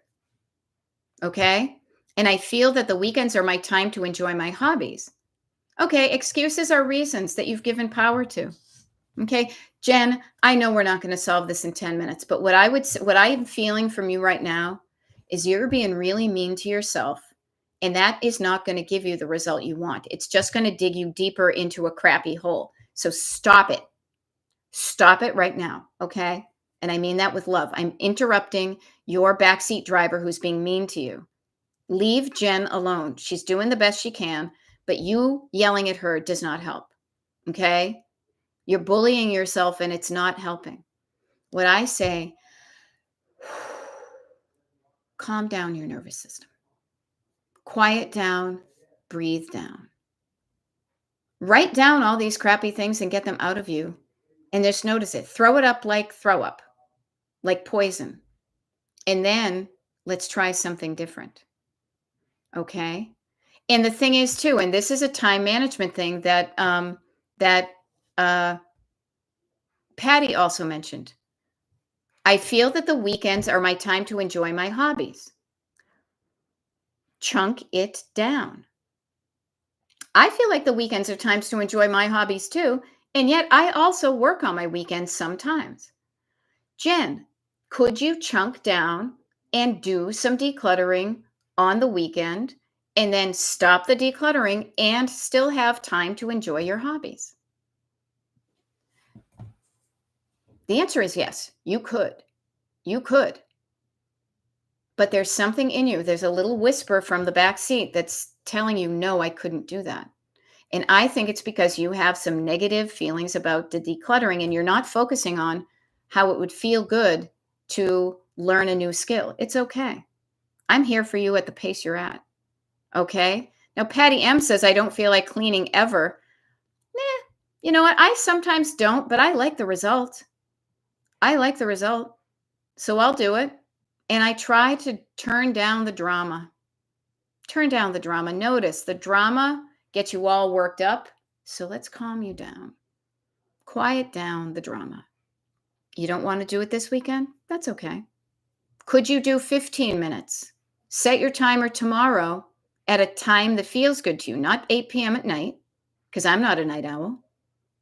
Okay. And I feel that the weekends are my time to enjoy my hobbies. Okay. Excuses are reasons that you've given power to. Okay. Jen, I know we're not going to solve this in 10 minutes, but what I am feeling from you right now is you're being really mean to yourself. And that is not going to give you the result you want. It's just going to dig you deeper into a crappy hole. So stop it. Stop it right now. Okay. And I mean that with love. I'm interrupting your backseat driver who's being mean to you. Leave Jen alone. She's doing the best she can, but you yelling at her does not help. Okay. You're bullying yourself and it's not helping. What I say, calm down your nervous system. Quiet down, breathe down. Write down all these crappy things and get them out of you. And just notice it. Throw it up like throw up, like poison. And then let's try something different. Okay. And the thing is too, and this is a time management thing that Patty also mentioned. I feel that the weekends are my time to enjoy my hobbies. Chunk it down. I feel like the weekends are times to enjoy my hobbies too. And yet I also work on my weekends sometimes. Jen, could you chunk down and do some decluttering on the weekend and then stop the decluttering and still have time to enjoy your hobbies? The answer is yes, you could. You could. But there's something in you. There's a little whisper from the back seat that's telling you, no, I couldn't do that. And I think it's because you have some negative feelings about the decluttering and you're not focusing on how it would feel good to learn a new skill. It's okay. I'm here for you at the pace you're at. Okay. Now, Patty M says, I don't feel like cleaning ever. You know what? I sometimes don't, but I like the result. I like the result. So I'll do it. And I try to turn down the drama. Turn down the drama. Notice the drama gets you all worked up. So let's calm you down. Quiet down the drama. You don't want to do it this weekend? That's okay. Could you do 15 minutes? Set your timer tomorrow at a time that feels good to you, not 8 p.m. at night, because I'm not a night owl.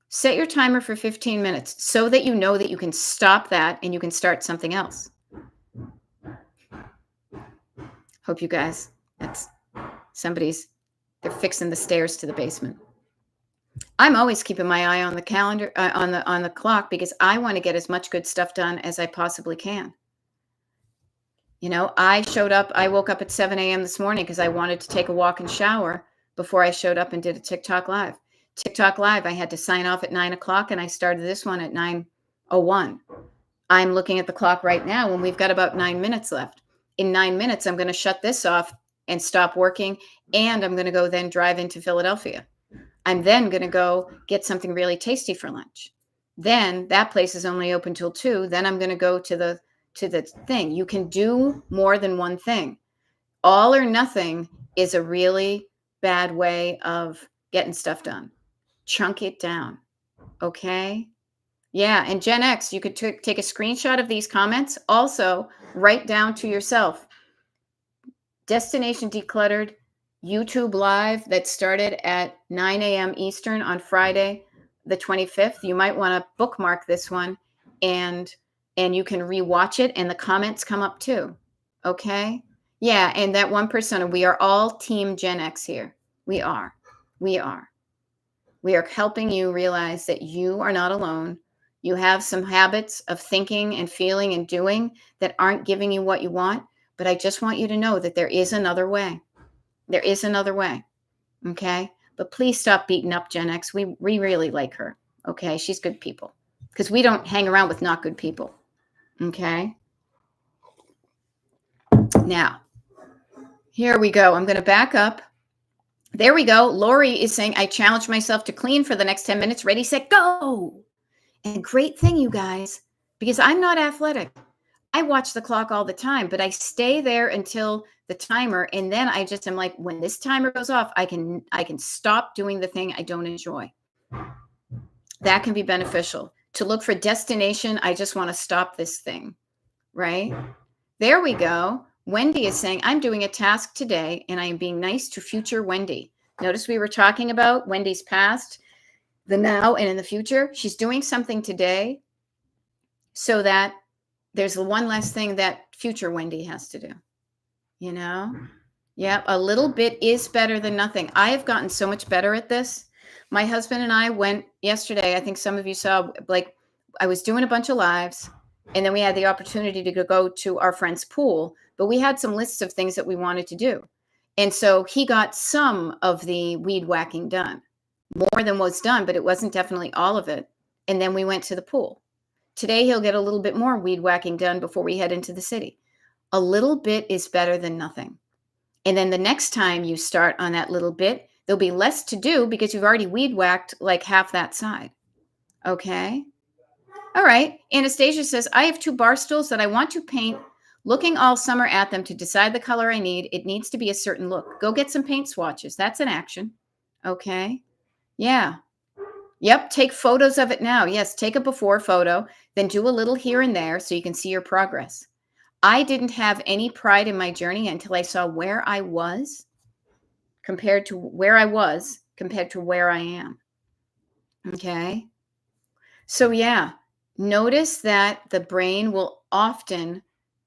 Set your timer for 15 minutes so that you know that you can stop that and you can start something else. Hope you guys, they're fixing the stairs to the basement. I'm always keeping my eye on the calendar, on the clock, because I want to get as much good stuff done as I possibly can. You know, I woke up at 7 a.m. this morning because I wanted to take a walk and shower before I showed up and did a TikTok Live. TikTok Live, I had to sign off at 9 o'clock and I started this one at 9:01. I'm looking at the clock right now and we've got about 9 minutes left. In 9 minutes, I'm going to shut this off and stop working. And I'm going to go then drive into Philadelphia. I'm then going to go get something really tasty for lunch. Then that place is only open till 2. Then I'm going to go to the thing. You can do more than one thing. All or nothing is a really bad way of getting stuff done. Chunk it down. Okay. Yeah. And Gen X, you could take a screenshot of these comments. Also, write down to yourself, Destination Decluttered YouTube Live that started at 9 a.m. Eastern on Friday, the 25th. You might want to bookmark this one and you can rewatch it and the comments come up too. Okay. Yeah. And that 1%, we are all team Gen X here. We are. We are helping you realize that you are not alone. You have some habits of thinking and feeling and doing that aren't giving you what you want. But I just want you to know that there is another way. There is another way. Okay. But please stop beating up Gen X. We really like her. Okay. She's good people because we don't hang around with not good people. Okay. Now, here we go. I'm going to back up. There we go. Lori is saying, I challenge myself to clean for the next 10 minutes. Ready, set, go. And great thing, you guys, because I'm not athletic. I watch the clock all the time, but I stay there until the timer. And then I just am like, when this timer goes off, I can stop doing the thing I don't enjoy. That can be beneficial. To look for destination, I just want to stop this thing, right? There we go. Wendy is saying, I'm doing a task today and I am being nice to future Wendy. Notice we were talking about Wendy's past, the now, and in the future. She's doing something today so that there's one less thing that future Wendy has to do. You know? Yeah, a little bit is better than nothing. I have gotten so much better at this. My husband and I went yesterday. I think some of you saw, like, I was doing a bunch of lives, and then we had the opportunity to go to our friend's pool, but we had some lists of things that we wanted to do. And so he got some of the weed whacking done, more than was done, but it wasn't definitely all of it. And then we went to the pool. Today, he'll get a little bit more weed whacking done before we head into the city. A little bit is better than nothing. And then the next time you start on that little bit, there'll be less to do because you've already weed whacked like half that side. Okay. All right. Anastasia says, I have 2 bar stools that I want to paint, looking all summer at them to decide the color I need. It needs to be a certain look. Go get some paint swatches. That's an action. Okay. Yeah. Yep. Take photos of it now. Yes. Take a before photo, then do a little here and there so you can see your progress. I didn't have any pride in my journey until I saw where I was compared to where I am. Okay. So yeah, notice that the brain will often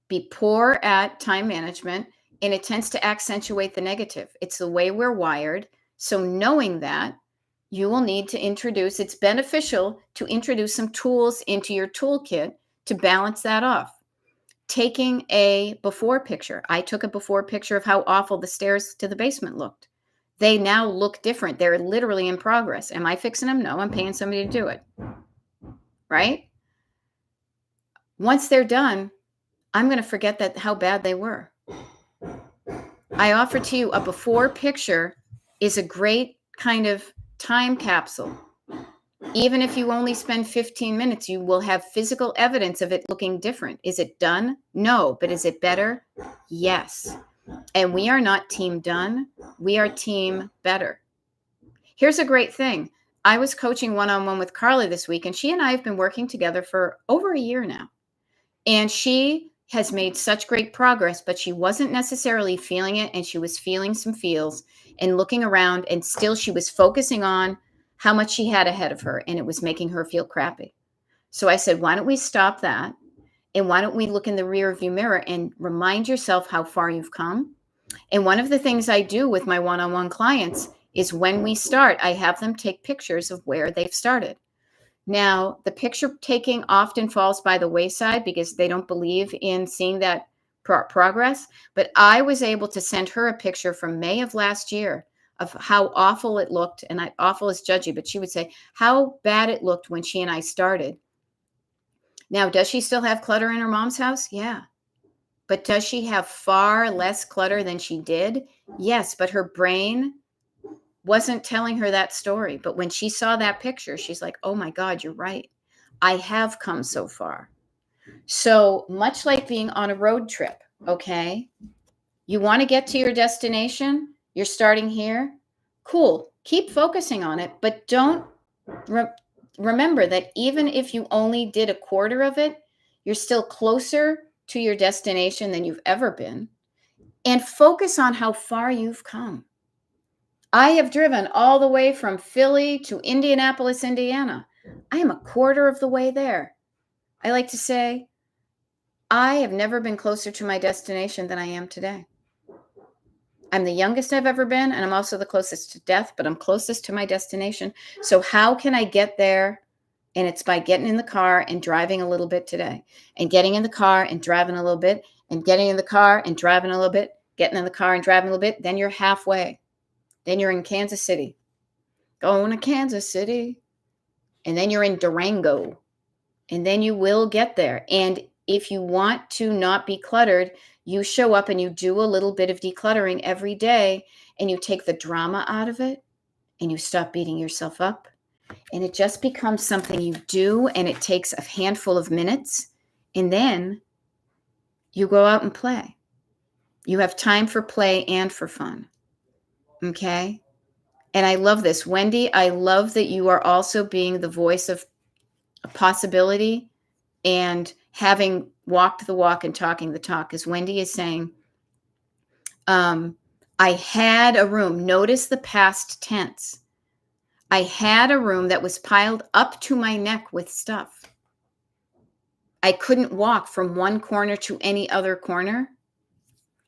be poor at time management and it tends to accentuate the negative. It's the way we're wired. So knowing that, you will need to introduce, it's beneficial to introduce some tools into your toolkit to balance that off. Taking a before picture. I took a before picture of how awful the stairs to the basement looked. They now look different. They're literally in progress. Am I fixing them? No, I'm paying somebody to do it. Right? Once they're done, I'm going to forget that how bad they were. I offer to you a before picture is a great kind of time capsule. Even if you only spend 15 minutes, you will have physical evidence of it looking different. Is it done? No. But is it better? Yes. And we are not team done. We are team better. Here's a great thing. I was coaching one-on-one with Carly this week, and she and I have been working together for over a year now. And she has made such great progress, but she wasn't necessarily feeling it. And she was feeling some feels and looking around, and still she was focusing on how much she had ahead of her, and it was making her feel crappy. So I said, why don't we stop that? And why don't we look in the rear view mirror and remind yourself how far you've come? And one of the things I do with my one-on-one clients is when we start, I have them take pictures of where they've started. Now, the picture taking often falls by the wayside because they don't believe in seeing that progress. But I was able to send her a picture from May of last year of how awful it looked. And awful is judgy, but she would say how bad it looked when she and I started. Now, does she still have clutter in her mom's house? Yeah. But does she have far less clutter than she did? Yes, but her brain wasn't telling her that story. But when she saw that picture, she's like, oh my God, you're right. I have come so far. So much like being on a road trip, okay? You want to get to your destination? You're starting here? Cool. Keep focusing on it, but don't remember that even if you only did a quarter of it, you're still closer to your destination than you've ever been. And focus on how far you've come. I have driven all the way from Philly to Indianapolis, Indiana. I am a quarter of the way there. I like to say, I have never been closer to my destination than I am today. I'm the youngest I've ever been, and I'm also the closest to death, but I'm closest to my destination. So how can I get there? And it's by getting in the car and driving a little bit today, and getting in the car and driving a little bit, and getting in the car and driving a little bit, getting in the car and driving a little bit. Then you're halfway. Then you're in Kansas City. Going to Kansas City. And then you're in Durango. And then you will get there. And if you want to not be cluttered, you show up and you do a little bit of decluttering every day, and you take the drama out of it, and you stop beating yourself up. And it just becomes something you do, and it takes a handful of minutes. And then you go out and play. You have time for play and for fun. Okay? And I love this. Wendy, I love that you are also being the voice of a possibility and having walked the walk and talking the talk. As Wendy is saying, I had a room. Notice the past tense. I had a room that was piled up to my neck with stuff. I couldn't walk from one corner to any other corner.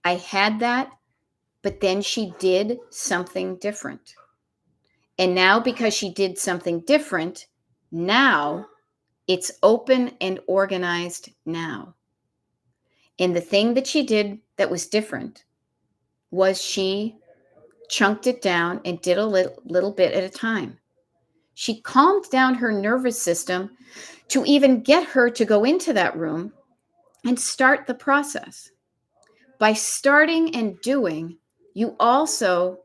I had that, but then she did something different. And now, because she did something different, now it's open and organized now. And the thing that she did that was different was she chunked it down and did a little bit at a time. She calmed down her nervous system to even get her to go into that room and start the process. By starting and doing, you also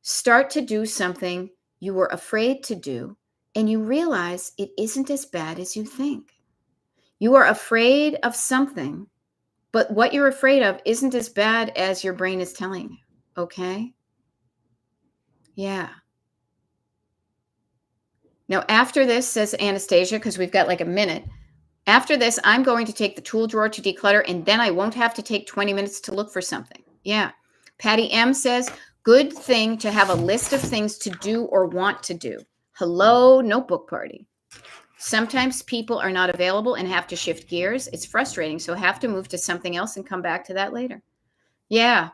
start to do something you were afraid to do, and you realize it isn't as bad as you think. You are afraid of something, but what you're afraid of isn't as bad as your brain is telling you. Okay? Yeah. Now, after this, says Anastasia, because we've got like a minute. After this, I'm going to take the tool drawer to declutter, and then I won't have to take 20 minutes to look for something. Yeah. Patty M says, good thing to have a list of things to do or want to do. Hello, notebook party. Sometimes people are not available and have to shift gears. It's frustrating, so have to move to something else and come back to that later. Yeah.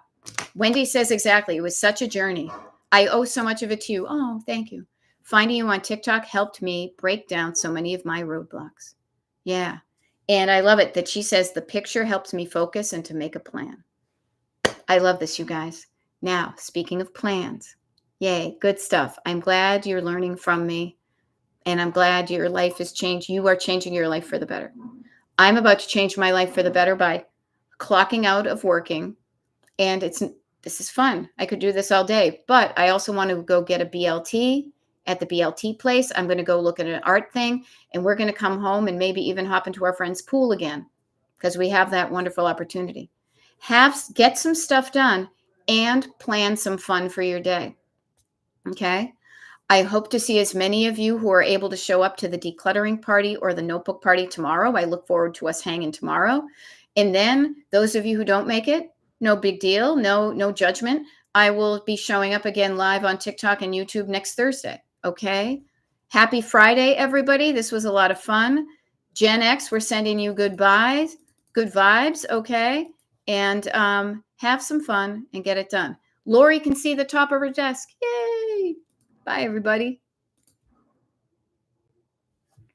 Wendy says exactly. It was such a journey. I owe so much of it to you. Oh, thank you. Finding you on TikTok helped me break down so many of my roadblocks. Yeah. And I love it that she says the picture helps me focus and to make a plan. I love this, you guys. Now, speaking of plans, yay, good stuff. I'm glad you're learning from me, and I'm glad your life has changed. You are changing your life for the better. I'm about to change my life for the better by clocking out of working, and this is fun. I could do this all day, but I also want to go get a BLT at the BLT place. I'm going to go look at an art thing, and we're going to come home and maybe even hop into our friend's pool again, because we have that wonderful opportunity. Get some stuff done and plan some fun for your day. Okay. I hope to see as many of you who are able to show up to the decluttering party or the notebook party tomorrow. I look forward to us hanging tomorrow. And then those of you who don't make it, no big deal. No judgment. I will be showing up again live on TikTok and YouTube next Thursday. Okay. Happy Friday, everybody. This was a lot of fun. Gen X, we're sending you goodbyes, good vibes. Okay. And have some fun and get it done. Lori can see the top of her desk. Yay. Bye, everybody.